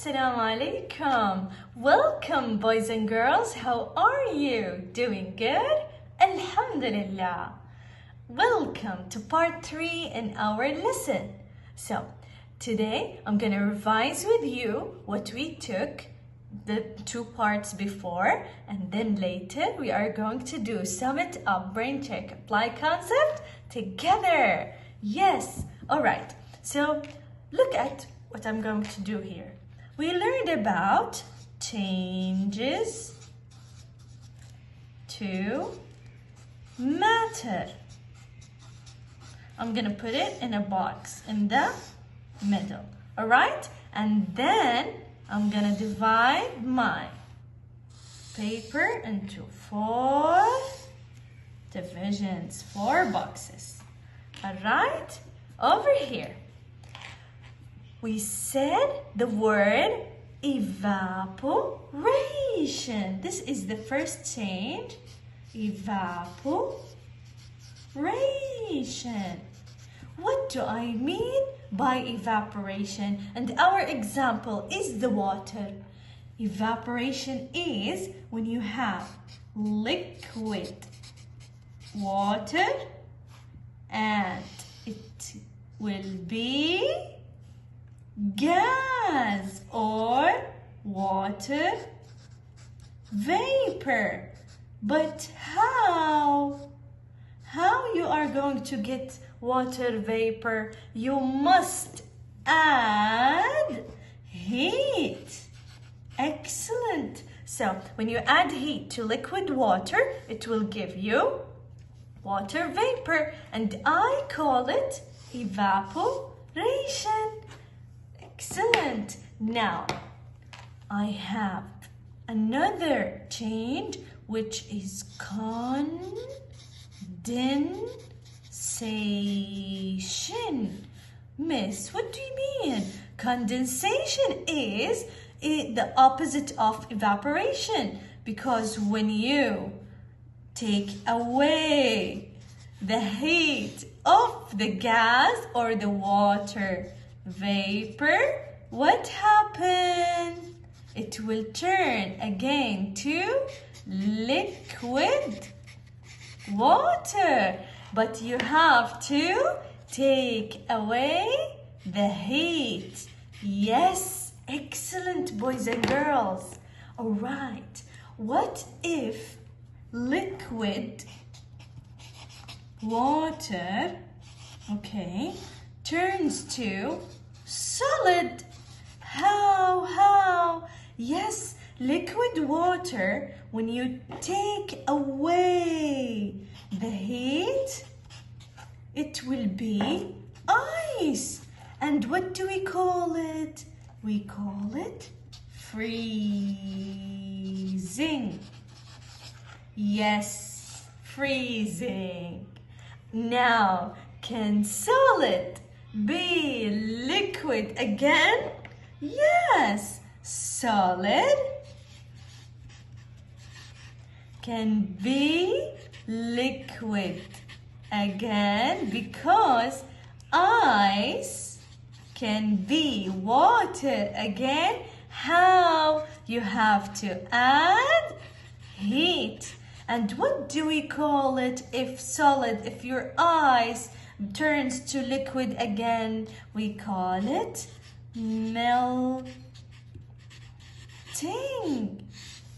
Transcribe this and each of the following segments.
Assalamu alaikum. Welcome, boys and girls. How are you? Doing good? Alhamdulillah. Welcome to part 3 in our lesson. So, today I'm going to revise with you what we took the 2 parts before, and then later we are going to do sum it up, brain check, apply concept together. Yes. All right. So, look at what I'm going to do here. We learned about changes to matter. I'm gonna put it in a box in the middle, all right? And then I'm gonna divide my paper into 4 divisions, 4 boxes, all right? Over here, we said the word evaporation. This is the first change. Evaporation. What do I mean by evaporation? And our example is the water. Evaporation is when you have liquid water and it will be gas or water vapor. But how you are going to get water vapor? You must add heat. Excellent. So when you add heat to liquid water, it will give you water vapor, and I call it evaporation. Excellent. Now, I have another change, which is condensation. Miss, what do you mean? Condensation is the opposite of evaporation, because when you take away the heat of the gas or the water vapor, what happens? It will turn again to liquid water. But you have to take away the heat. Yes, excellent, boys and girls. All right, what if liquid water, okay, turns to solid? How? Yes, liquid water, when you take away the heat, it will be ice. And what do we call it? We call it freezing. Yes, freezing. Now, can solid be liquid again? Yes, solid can be liquid again, because ice can be water again. How? You have to add heat. And what do we call it if solid, if your ice turns to liquid again? We call it melting.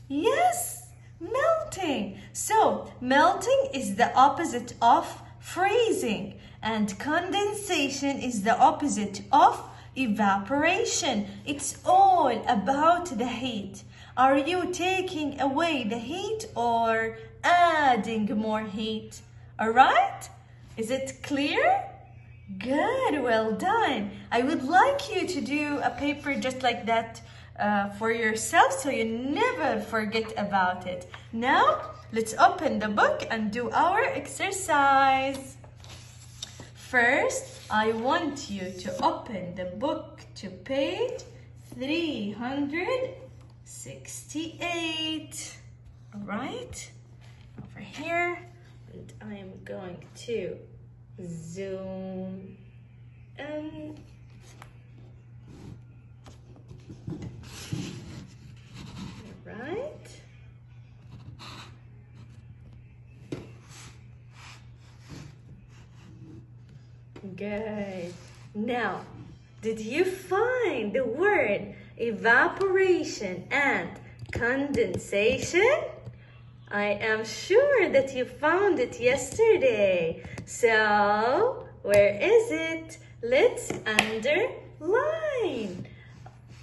Yes, melting. So melting is the opposite of freezing, and condensation is the opposite of evaporation. It's all about the heat. Are you taking away the heat or adding more heat? All right? Is it clear? Good, well done. I would like you to do a paper just like that for yourself, so you never forget about it. Now, let's open the book and do our exercise. First, I want you to open the book to page 368. All right, over here, and I am going to zoom in. Good. Now, did you find the word evaporation and condensation? I am sure that you found it yesterday. So, where is it? Let's underline.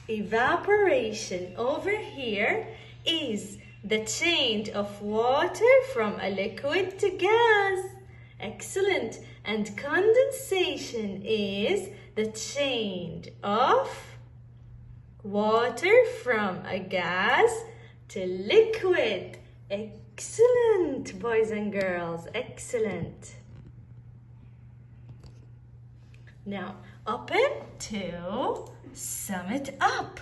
Evaporation over here is the change of water from a liquid to gas. Excellent. And condensation is the change of water from a gas to liquid. Excellent, boys and girls. Excellent. Now, open to sum it up.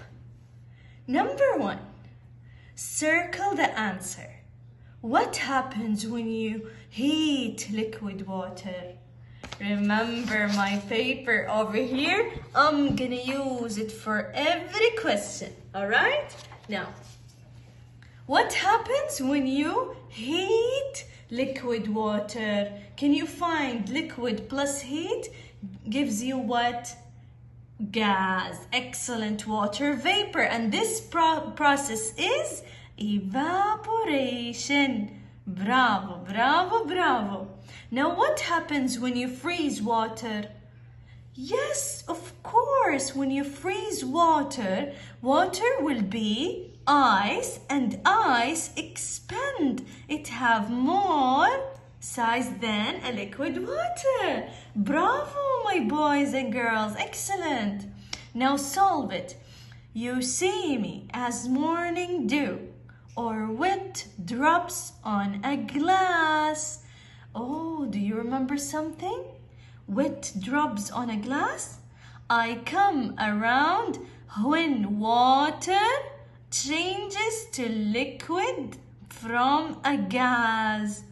Number 1, circle the answer. What happens when you heat liquid water? Remember my paper over here? I'm gonna use it for every question, all right? Now, what happens when you heat liquid water? Can you find liquid plus heat gives you what? Gas. Excellent. Water vapor. And this process is evaporation. Bravo, bravo, bravo. Now what happens when you freeze water? Yes, of course. When you freeze water, water will be ice, and ice expand. It have more size than a liquid water. Bravo, my boys and girls. Excellent. Now solve it. You see me as morning dew or wet drops on a glass. Oh, do you remember something? Wet drops on a glass? I come around when water changes to liquid from a gas.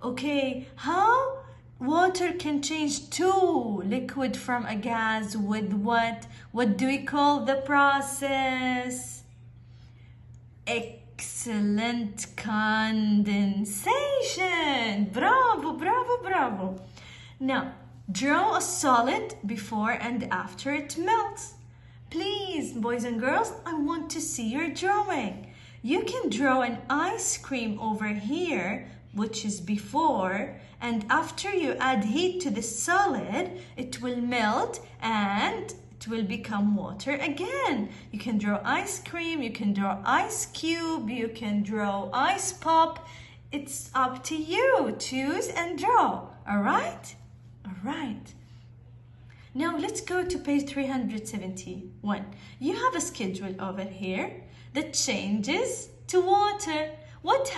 Okay, how water can change to liquid from a gas with what? What do we call the process? Excellent, condensation. Bravo, bravo, bravo. Now, draw a solid before and after it melts. Please, boys and girls, I want to see your drawing. You can draw an ice cream over here, which is before, and after you add heat to the solid, it will melt and it will become water again. You can draw ice cream, you can draw ice cube, you can draw ice pop. It's up to you. Choose and draw. All right? All right. Now let's go to page 371. You have a schedule over here that changes to water. What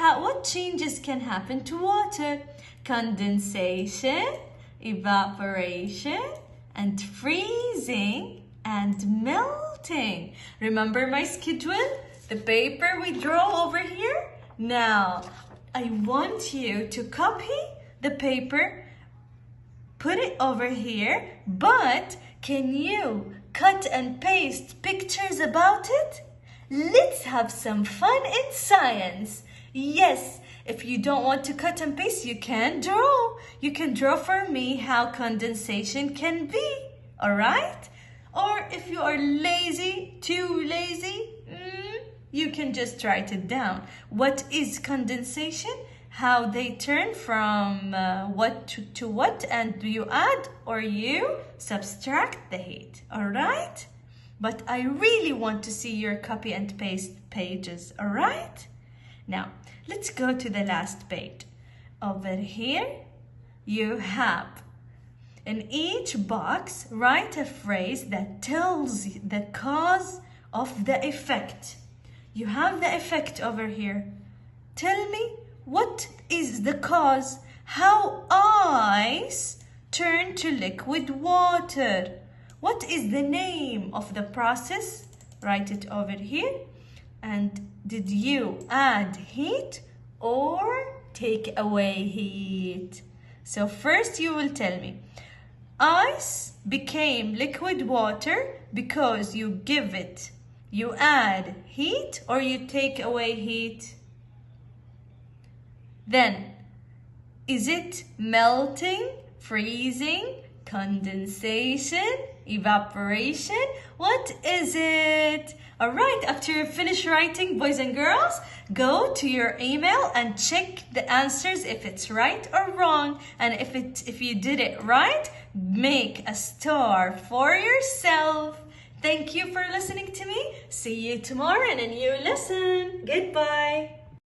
changes can happen to water? Condensation, evaporation, and freezing and melting. Remember my schedule? The paper we draw over here? Now, I want you to copy the paper, put it over here, but can you cut and paste pictures about it? Let's have some fun in science. Yes, if you don't want to cut and paste, you can draw. You can draw for me how condensation can be, all right? Or if you are lazy, too lazy, you can just write it down. What is condensation? How they turn from what to what, and do you add or you subtract the heat, all right? But I really want to see your copy and paste pages, all right? Now, let's go to the last page. Over here, you have, in each box, write a phrase that tells the cause of the effect. You have the effect over here. Tell me, what is the cause? How ice turned to liquid water? What is the name of the process? Write it over here. And did you add heat or take away heat? So first you will tell me, ice became liquid water because you add heat or you take away heat? Then, is it melting, freezing, Condensation, evaporation. What is it? All right, after you finish writing, boys and girls, go to your email and check the answers if it's right or wrong. And if you did it right, make a star for yourself. Thank you for listening to me. See you tomorrow in a new lesson. Goodbye.